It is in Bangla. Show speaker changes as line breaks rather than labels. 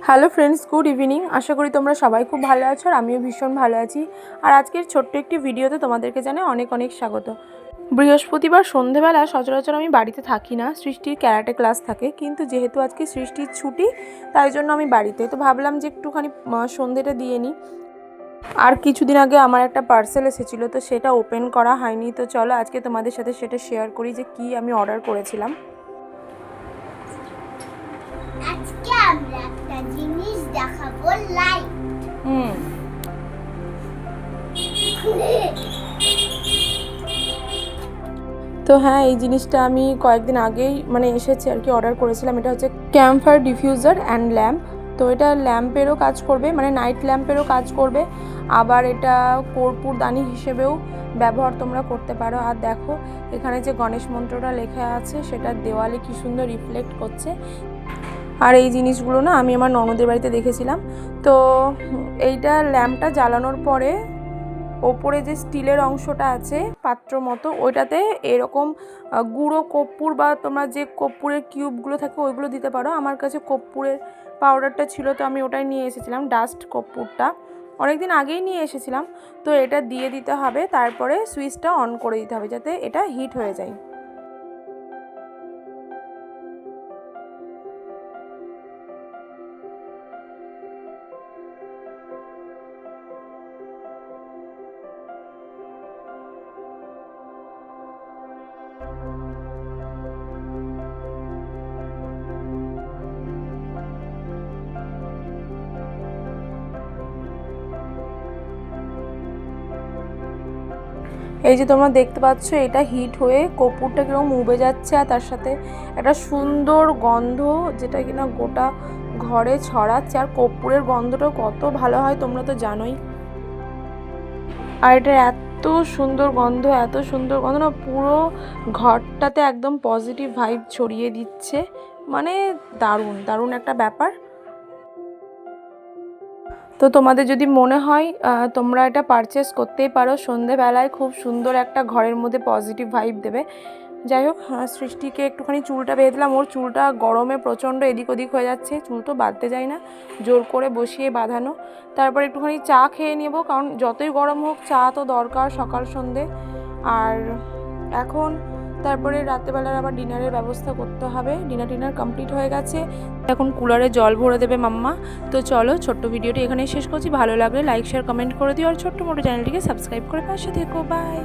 Hello friends, good evening. আশা করি তোমরা সবাই খুব ভালো আছো আর আমিও ভীষণ ভালো আছি। আর আজকের ছোট্ট একটি ভিডিওতে তোমাদেরকে জানাই অনেক অনেক স্বাগত। বৃহস্পতিবার সন্ধেবেলা সচরাচর আমি বাড়িতে থাকি না, সৃষ্টির ক্যারাটে ক্লাস থাকে, কিন্তু যেহেতু আজকে সৃষ্টির ছুটি তাই জন্য আমি বাড়িতে, তো ভাবলাম যে একটুখানি সন্ধেটা দিয়ে নিই। আর কিছুদিন আগে আমার একটা পার্সেল এসেছিলো, তো সেটা ওপেন করা হয়নি। তো চলো আজকে তোমাদের সাথে সেটা শেয়ার করি যে কি আমি অর্ডার করেছিলাম।
আজকে আমরা একটা জিনিস দেখাবো লাইভ।
তো হ্যাঁ, এই জিনিসটা আমি কয়েকদিন আগেই এসেছে আর কি, অর্ডার করেছিলাম। এটা হচ্ছে ক্যাম্পফায়ার ডিফিউজার অ্যান্ড ল্যাম্প। তো এটা ল্যাম্পেরও কাজ করবে, নাইট ল্যাম্পেরও কাজ করবে, আবার এটা কর্পূরদানি হিসেবেও ব্যবহার তোমরা করতে পারো। আর দেখো এখানে যে গণেশ মন্ত্রটা লেখা আছে সেটা দেওয়ালে কি সুন্দর রিফ্লেক্ট করছে। আর এই জিনিসগুলো না আমি আমার ননদের বাড়িতে দেখেছিলাম। তো এইটা ল্যাম্পটা জ্বালানোর পরে ওপরে যে স্টিলের অংশটা আছে পাত্র মতো, ওইটাতে এরকম গুঁড়ো কর্পূর বা তোমরা যে কর্পূরের কিউবগুলো থাকে ওইগুলো দিতে পারো। আমার কাছে কর্পূরের পাউডারটা ছিল, তো আমি ওটাই নিয়ে এসেছিলাম, ডাস্ট কর্পূরটা অনেক দিন আগেই নিয়ে এসেছিলাম। তো এটা দিয়ে দিতে হবে, তারপরে সুইচটা অন করে দিতে হবে যাতে এটা হিট হয়ে যায়। এই যে তোমরা দেখতে পাচ্ছ এটা হিট হয়ে কর্পূরটা কিরকম উবে যাচ্ছে, আর তার সাথে একটা সুন্দর গন্ধ যেটা কিনা গোটা ঘরে ছড়াচ্ছে। আর কর্পূরের গন্ধটাও কত ভালো হয় তোমরা তো জানোই। আর এটা এত সুন্দর গন্ধ, এত সুন্দর গন্ধ না, পুরো ঘরটাতে একদম পজিটিভ ভাইব ছড়িয়ে দিচ্ছে। দারুণ দারুণ একটা ব্যাপার। তো তোমাদের যদি মনে হয় তোমরা এটা পারচেস করতেই পারো, সন্ধেবেলায় খুব সুন্দর একটা ঘরের মধ্যে পজিটিভ ভাইব দেবে। যাই হোক, সৃষ্টিকে একটুখানি চুলটা বেঁধে দিলাম। ওর চুলটা গরমে প্রচণ্ড এদিক ওদিক হয়ে যাচ্ছে, চুল তো বাঁধতে যায় না, জোর করে বসিয়ে বাঁধানো। তারপর একটুখানি চা খেয়ে নেব, কারণ যতই গরম হোক চা তো দরকার সকাল সন্ধে। আর এখন তারপরে রাত্রেবেলার আবার ডিনারের ব্যবস্থা করতে হবে। ডিনার কমপ্লিট হয়ে গেছে, এখন কুলারে জল ভরে দেবে মাম্মা। তো চলো ছোট্ট ভিডিওটি এখানেই শেষ করছি। ভালো লাগলে লাইক শেয়ার কমেন্ট করে দিও, আর ছোট্ট মোটো চ্যানেলটিকে সাবস্ক্রাইব করে পাশে থেকো। বাই।